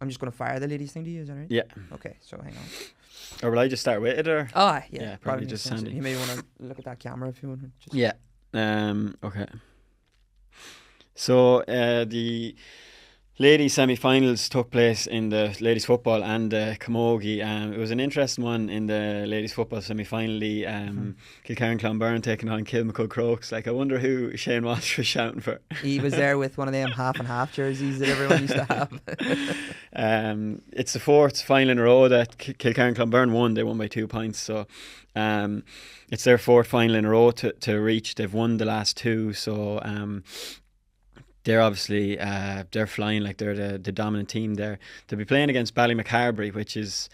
I'm just going to fire the ladies thing to you, is that right? Yeah. Okay, so hang on. Or will I just start with it? Or Yeah, probably just sense. handy. You may want to look at that camera if you want. Just Yeah. Okay. So the ladies semi-finals took place in the ladies football and the camogie. It was an interesting one in the ladies football semi-final. Kilmacud and Clonberne taking on Kilmacud Crokes. Like, I wonder who Shane Walsh was shouting for. He was there with one of them half and half jerseys that everyone used to have. It's the fourth final in a row that Kilmacud and Clonberne won. They won by 2 points. So it's their fourth final in a row to reach. They've won the last two. So they're obviously they're flying, like they're the dominant team there. They'll be playing against Ballygunner, which is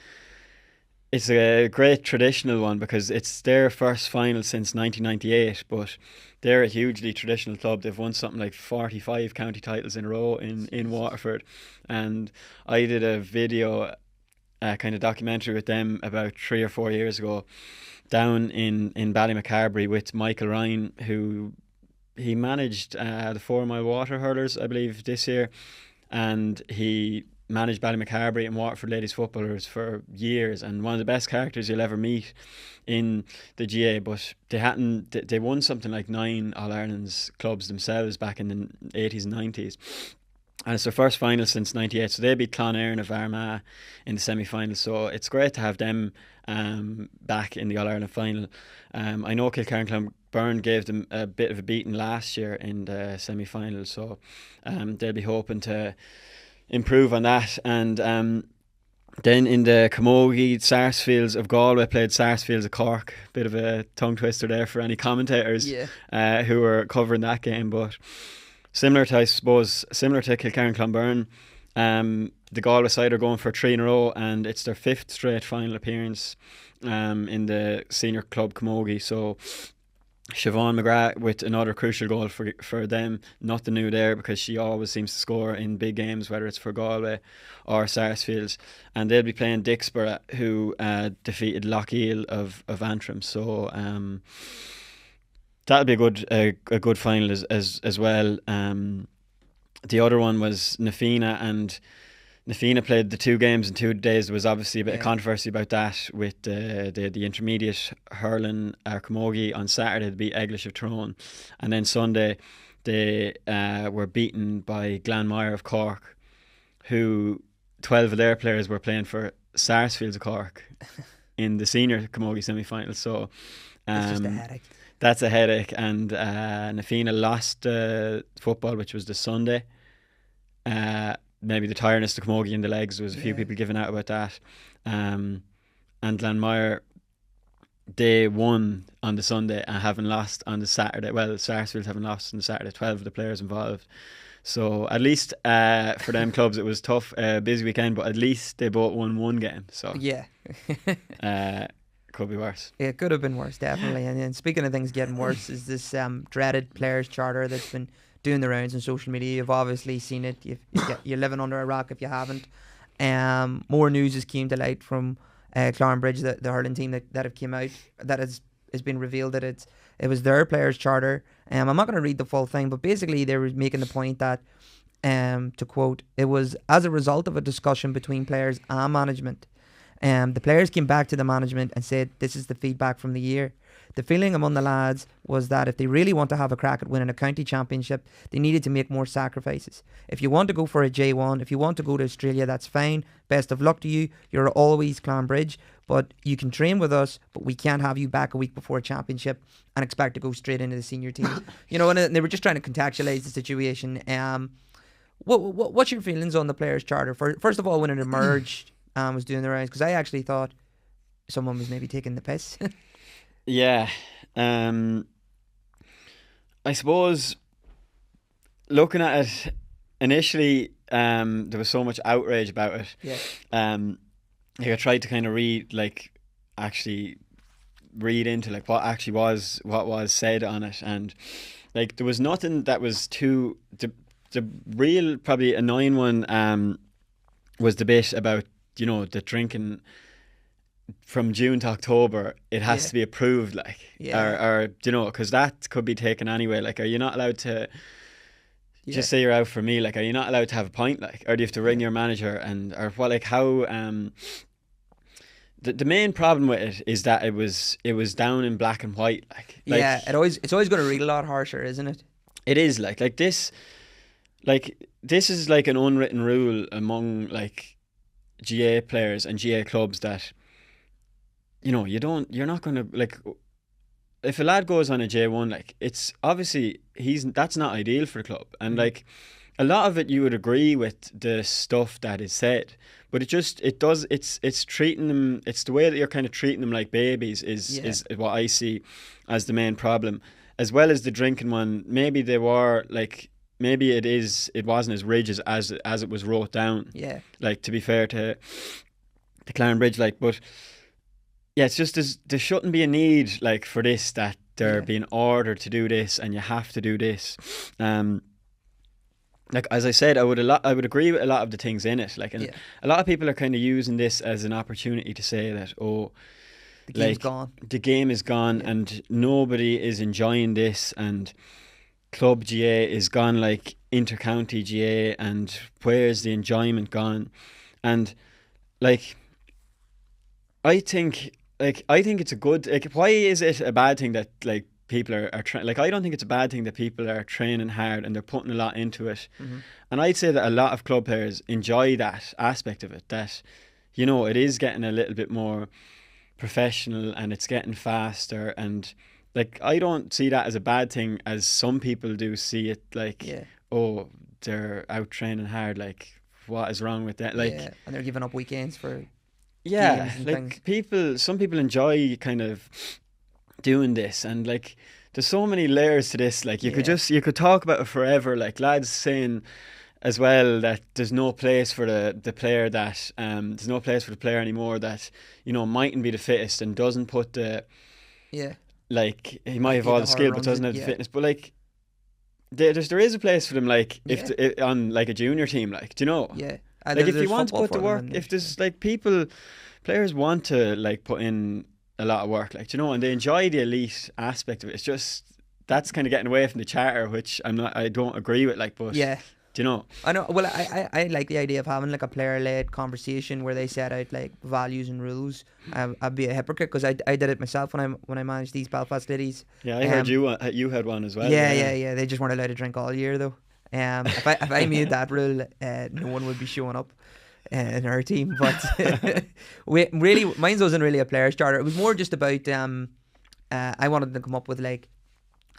it's a great traditional one because it's their first final since 1998. But they're a hugely traditional club. They've won something like 45 county titles in a row in Waterford. And I did a video, kind of documentary with them about 3 or 4 years ago down in Ballygunner with Michael Ryan, who he managed the 4 mile water hurlers, I believe, this year, and he managed Ballygunner and Waterford ladies footballers for years, and one of the best characters you'll ever meet in the GA. But they won something like 9 All-Ireland's clubs themselves back in the 80s and 90s, and it's their first final since 98. So they beat Clonairin of Armagh in the semi-final, so it's great to have them back in the All-Ireland final. I know Kilmacud and Clonberne gave them a bit of a beating last year in the semi-final, so they'll be hoping to improve on that. And then in the camogie, Sarsfields of Galway played Sarsfields of Cork. Bit of a tongue twister there for any commentators who were covering that game, but similar to Kilmacud and Clonberne, the Galway side are going for 3 in a row, and it's their 5th straight final appearance in the senior club camogie. So Siobhan McGrath with another crucial goal for them. Nothing new there because she always seems to score in big games, whether it's for Galway or Sarsfields. And they'll be playing Dixborough, who defeated Lochiel of Antrim. So that'll be a good final as well. The other one was Nafina, and Nafina played the 2 games in 2 days. There was obviously a bit of controversy about that with the intermediate hurling camogie. On Saturday they beat Eglish of Tyrone, and then Sunday they were beaten by Glanmire of Cork, who 12 of their players were playing for Sarsfields of Cork in the senior camogie semi-final. So it's just a headache. That's a headache. And Nafina lost football, which was the Sunday. Maybe the tiredness, the camogie in the legs. There was a few people giving out about that. And Glanmire, they won on the Sunday and haven't lost on the Saturday. Well, Sarsfield haven't lost on the Saturday. 12 of the players involved. So at least for them clubs it was tough, busy weekend, but at least they both won 1 game. So could be worse. It could have been worse, definitely. And speaking of things getting worse, is this dreaded players charter that's been doing the rounds on social media. You've obviously seen it. You're living under a rock if you haven't. More news has came to light from Clonbridge, the hurling team that have came out, that has been revealed that it was their players charter. I'm not going to read the full thing, but basically they were making the point that, to quote, it was as a result of a discussion between players and management. The players came back to the management and said, this is the feedback from the year. The feeling among the lads was that if they really want to have a crack at winning a county championship, they needed to make more sacrifices. If you want to go for a J1, if you want to go to Australia, that's fine. Best of luck to you. You're always Clonbridge, but you can train with us, but we can't have you back a week before a championship and expect to go straight into the senior team. And they were just trying to contextualise the situation. What's your feelings on the players' charter? First of all, when it emerged, was doing the rounds, because I actually thought someone was maybe taking the piss. Yeah. I suppose looking at it initially, there was so much outrage about it. Yeah. I tried to kind of read into like what was said on it, and like there was nothing that was too the real probably annoying one was the bit about the drinking from June to October. It has to be approved, or because that could be taken anyway. Like, are you not allowed to just say you're out for a meal, like, are you not allowed to have a pint, like, or do you have to ring your manager, and or what, like, how the main problem with it is that it was down in black and white, like it's always going to read a lot harsher, isn't it? It is like this is like an unwritten rule among like GA players and GA clubs that, you know, you're not going to, like, if a lad goes on a J1, like, it's obviously that's not ideal for the club, and like a lot of it you would agree with the stuff that is said, but it's treating them, it's the way that you're kind of treating them like babies is what I see as the main problem, as well as the drinking one. Maybe they were like, maybe it wasn't as rigid as it was wrote down. Yeah. Like, to be fair to Clarenbridge, like, but yeah, it's just there shouldn't be a need like for this, that they're being ordered to do this and you have to do this. Like, as I said, I would agree with a lot of the things in it. Like, and a lot of people are kind of using this as an opportunity to say that, oh, the game's gone. The game is gone, and nobody is enjoying this, and club GA is gone, like inter-county GA, and where's the enjoyment gone? And like, I think it's a good, like, why is it a bad thing that like people are like, I don't think it's a bad thing that people are training hard and they're putting a lot into it. And I'd say that a lot of club players enjoy that aspect of it, that, you know, it is getting a little bit more professional and it's getting faster, and like, I don't see that as a bad thing, as some people do see it, like, oh, they're out training hard, like, what is wrong with that? Like, and they're giving up weekends for like things. Some people enjoy kind of doing this, and like, there's so many layers to this, like, you could talk about it forever, like lads saying as well that there's no place for the player that there's no place for the player anymore that, you know, mightn't be the fittest and doesn't put the like, he might have all the skill but doesn't have the fitness, but like there is a place for them, like, if on like a junior team, like, do you know, like, if you want to put the work, if there's like players want to like put in a lot of work, like, do you know, and they enjoy the elite aspect of it. It's just that's kind of getting away from the charter, which I don't agree with, like, but do you know? I know. Well, I like the idea of having like a player-led conversation where they set out like values and rules. I'd be a hypocrite because I did it myself when I managed these Belfast Ladies. Yeah, I heard you had one as well. Yeah. They just weren't allowed to drink all year though. If I made that rule, no one would be showing up in our team. But mine wasn't really a players' charter. It was more just about I wanted to come up with like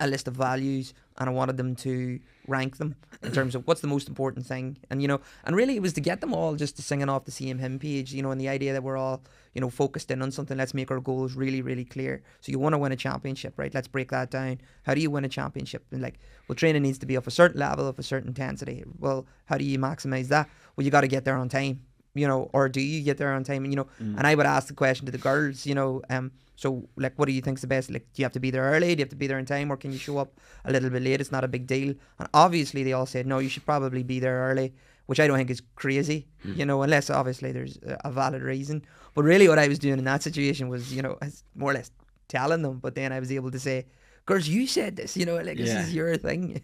a list of values, and I wanted them to rank them in terms of what's the most important thing, and, you know, and really it was to get them all just to singing off the same hymn page, you know, and the idea that we're all, you know, focused in on something. Let's make our goals really, really clear. So you want to win a championship, right? Let's break that down. How do you win a championship? And like, well, training needs to be of a certain level, of a certain intensity. Well, how do you maximize that? Well, you got to get there on time, you know, or do you get there on time? And, you know, and I would ask the question to the girls, you know, so like, what do you think's the best? Like, do you have to be there early? Do you have to be there in time, or can you show up a little bit late? It's not a big deal. And obviously they all said, no, you should probably be there early, which I don't think is crazy, you know, unless obviously there's a valid reason. But really what I was doing in that situation was, you know, more or less telling them, but then I was able to say, girls, you said this, you know, like, this is your thing.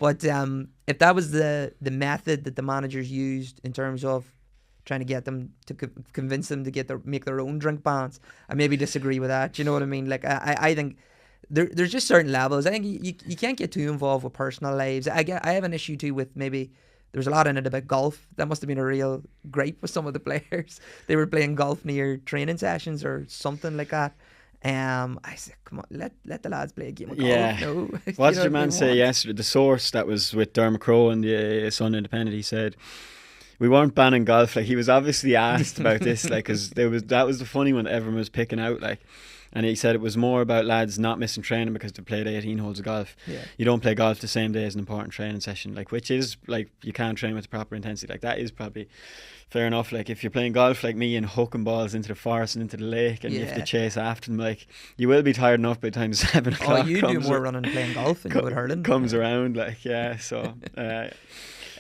But if that was the method that the managers used in terms of trying to get them to convince them to make their own drink bans, I maybe disagree with that. Do you know what I mean? Like, I think there's just certain levels. I think you can't get too involved with personal lives. I have an issue too with, maybe there was a lot in it about golf. That must have been a real gripe with some of the players. They were playing golf near training sessions or something like that. I said, come on, let the lads play a game of golf. No. What did your man say yesterday? The source that was with Dermot Crowe and the Sun Independent, he said, we weren't banning golf. Like, he was obviously asked about this, like, because that was the funny one that everyone was picking out, like, and he said it was more about lads not missing training because they played 18 holes of golf. You don't play golf the same day as an important training session, like, which is like, you can't train with the proper intensity. Like, that is probably fair enough. Like, if you're playing golf like me and hooking balls into the forest and into the lake, and you have to chase after them, like, you will be tired enough by the time 7 o'clock. Oh, you do more running and playing golf than you would hurling. Comes around, like, so.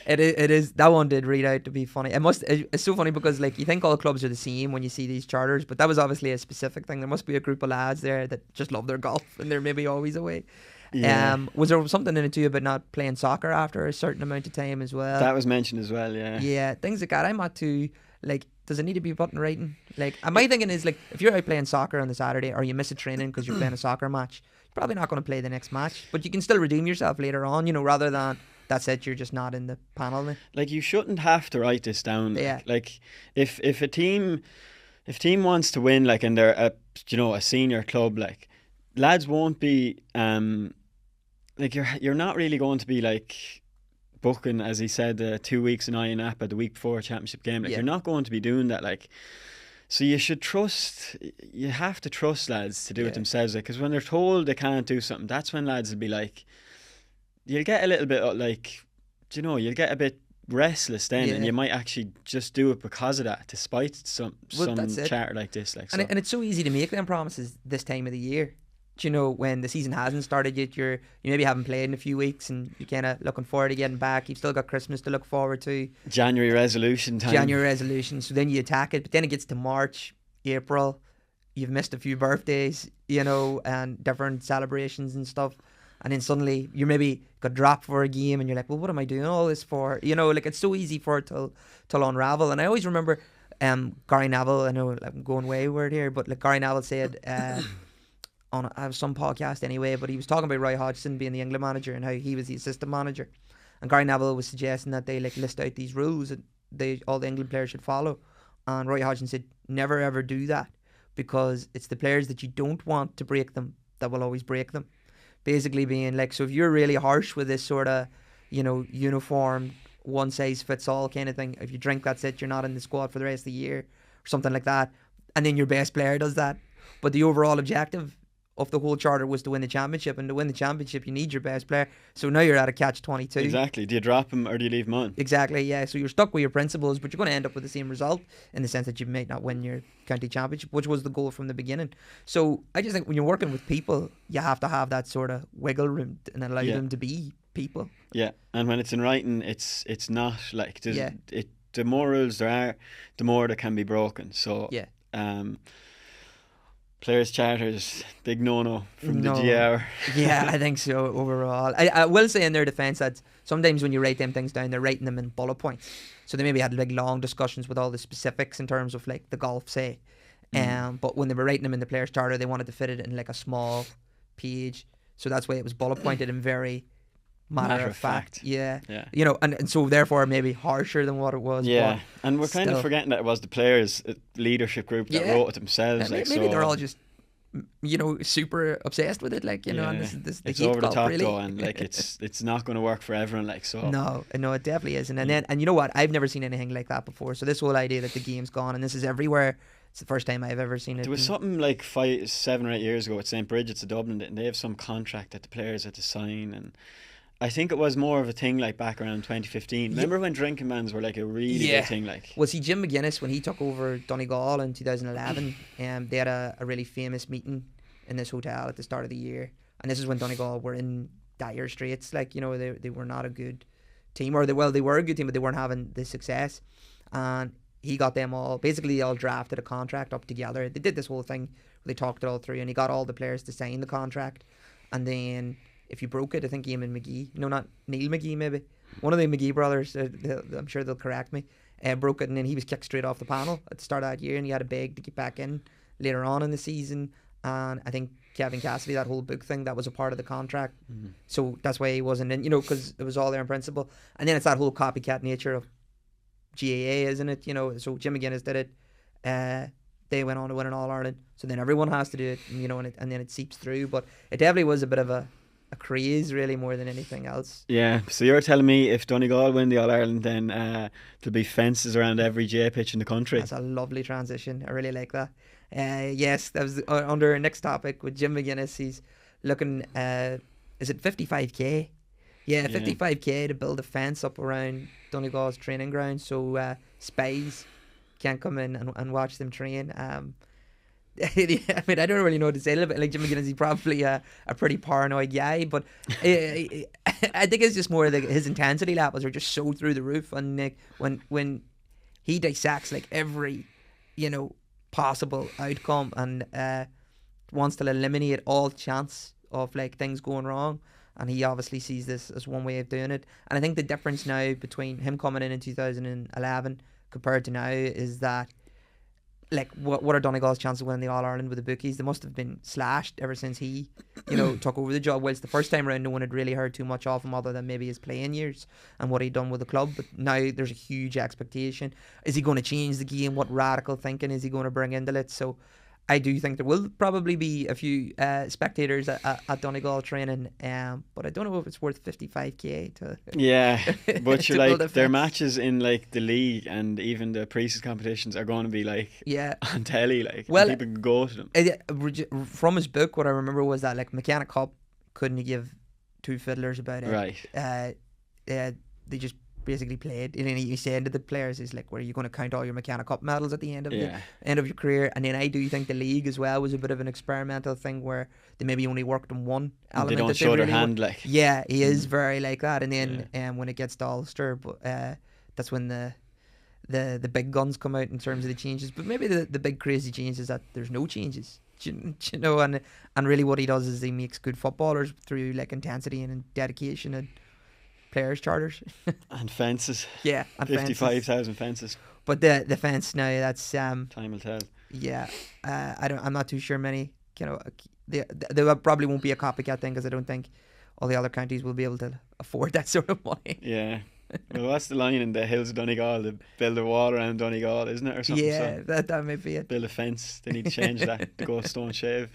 It is, that one did read out to be funny. It's so funny because, like, you think all clubs are the same when you see these charters, but that was obviously a specific thing. There must be a group of lads there that just love their golf and they're maybe always away. Yeah. Was there something in it too about not playing soccer after a certain amount of time as well? That was mentioned as well, yeah. Yeah, things like that. I'm not too, like, does it need to be button writing? Like, my thinking is, like, if you're out playing soccer on the Saturday or you miss a training because you're playing a soccer match, you're probably not going to play the next match. But you can still redeem yourself later on, you know, rather than that's it, you're just not in the panel now. Like, you shouldn't have to write this down. Yeah. Like, if a team wants to win, like, and they're a senior club, like, lads won't be like, you're not really going to be like booking, as he said, 2 weeks in Iron Napa the week before a championship game. Like, you're not going to be doing that. Like, so you have to trust lads to do it themselves. Like, because when they're told they can't do something, that's when lads will be like, you'll get a little bit like, you'll get a bit restless then, and you might actually just do it because of that, despite some chatter like this. Like, so. And it's so easy to make them promises this time of the year. You know, when the season hasn't started yet, you maybe haven't played in a few weeks, and you're kind of looking forward to getting back. You've still got Christmas to look forward to. January resolution time. So then you attack it, but then it gets to March, April. You've missed a few birthdays, and different celebrations and stuff. And then suddenly you maybe got dropped for a game, and you're like, well, what am I doing all this for? Like, it's so easy for it to unravel. And I always remember Gary Neville, I know I'm going wayward here, but like Gary Neville said on some podcast anyway, but he was talking about Roy Hodgson being the England manager and how he was the assistant manager. And Gary Neville was suggesting that they like list out these rules that all the England players should follow. And Roy Hodgson said, never ever do that, because it's the players that you don't want to break them that will always break them. Basically being like, so if you're really harsh with this sort of, uniform, one size fits all kind of thing, if you drink, that's it, you're not in the squad for the rest of the year or something like that, and then your best player does that. But the overall objective of the whole charter was to win the championship, and to win the championship you need your best player. So now you're at a catch-22. Exactly. Do you drop him or do you leave him on? Exactly, yeah. So you're stuck with your principles, but you're going to end up with the same result, in the sense that you might not win your county championship, which was the goal from the beginning. So I just think when you're working with people, you have to have that sort of wiggle room and allow them to be people. Yeah, and when it's in writing, it's not like the more rules there are, the more that can be broken. So players' charters, big no-no from the GR. Yeah, I think so overall. I will say in their defence that sometimes when you write them things down, they're writing them in bullet points. So they maybe had like long discussions with all the specifics in terms of like the golf, say. But when they were writing them in the players' charter, they wanted to fit it in like a small page. So that's why it was bullet pointed and very matter of fact. Yeah. And so therefore maybe harsher than what it was. Yeah, and we're kind of forgetting that it was the players' leadership group that wrote it themselves. Like, maybe they're all just super obsessed with it, like, and this is the it's over the top really. though, and like it's not going to work for everyone, like, so. No, it definitely isn't. And you know what, I've never seen anything like that before. So this whole idea that the game's gone and this is everywhere, it's the first time I've ever seen it. There was something like 7 or 8 years ago at St. Brigid's of Dublin, and they have some contract that the players had to sign, and I think it was more of a thing like back around 2015. Remember when drinking bans were like a really big thing? Like, well, see, Jim McGuinness, when he took over Donegal in 2011, they had a really famous meeting in this hotel at the start of the year, and this is when Donegal were in dire straits. Like, they were not a good team, or they were a good team, but they weren't having the success. And he got them all, basically they all drafted a contract up together. They did this whole thing where they talked it all through, and he got all the players to sign the contract, and then if you broke it, I think Eamon McGee, no, not Neil McGee, maybe one of the McGee brothers, I'm sure they'll correct me, broke it, and then he was kicked straight off the panel at the start of that year, and he had to beg to get back in later on in the season. And I think Kevin Cassidy, that whole book thing, that was a part of the contract. So that's why he wasn't in, because it was all there in principle. And then it's that whole copycat nature of GAA, isn't it? So Jim McGuinness did it. They went on to win an All-Ireland. So then everyone has to do it, and then it seeps through. But it definitely was a bit of a craze, really, more than anything else. Yeah, so you're telling me if Donegal win the All-Ireland, then there'll be fences around every GAA pitch in the country. That's a lovely transition. I really like that. Yes, that was under our next topic with Jim McGuinness. He's looking, is it 55k? Yeah, 55k to build a fence up around Donegal's training ground, so spies can't come in and watch them train. I mean, I don't really know what to say. A little bit like Jim McGuinness, he's probably a pretty paranoid guy, but I think it's just more like his intensity levels are just so through the roof. And like, when he dissects like every possible outcome and wants to eliminate all chance of like things going wrong, and he obviously sees this as one way of doing it. And I think the difference now between him coming in 2011 compared to now is that, like, what are Donegal's chances of winning the All-Ireland with the bookies? They must have been slashed ever since he, took over the job. Whilst the first time around, no one had really heard too much of him other than maybe his playing years and what he'd done with the club. But now there's a huge expectation. Is he going to change the game? What radical thinking is he going to bring into it? So I do think there will probably be a few spectators at Donegal training, but I don't know if it's worth 55k to. Yeah, but you're like, their matches in like the league and even the pre-season competitions are going to be like on telly, like, well, people can go to them. From his book, what I remember was that like McKenna Cup couldn't give two fiddlers about it. Right. They just basically played, and then he said to the players, "Is like, where are you going to count all your McKenna Cup medals at the end of the end of your career?" And then I do think the league as well was a bit of an experimental thing where they maybe only worked on one element. They don't show their hand, like. Yeah, he is very like that. And then when it gets to Ulster, but that's when the big guns come out in terms of the changes. But maybe the big crazy change is that there's no changes. You know, and really what he does is he makes good footballers through like intensity and dedication and players' charters and fences. Yeah, and 55,000 fences. But the fence now, that's time will tell. Yeah, I'm not too sure many. There probably won't be a copycat thing because I don't think all the other counties will be able to afford that sort of money. Yeah. Well, what's the line in the hills of Donegal? To build a wall around Donegal, isn't it, or something? Yeah, so that may be it. Build a fence. They need to change that to go stone shave.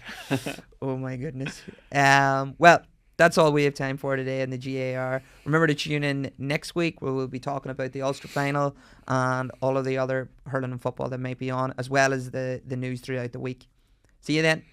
Oh my goodness. Well, that's all we have time for today in the GAR. Remember to tune in next week where we'll be talking about the Ulster final and all of the other hurling and football that might be on, as well as the news throughout the week. See you then.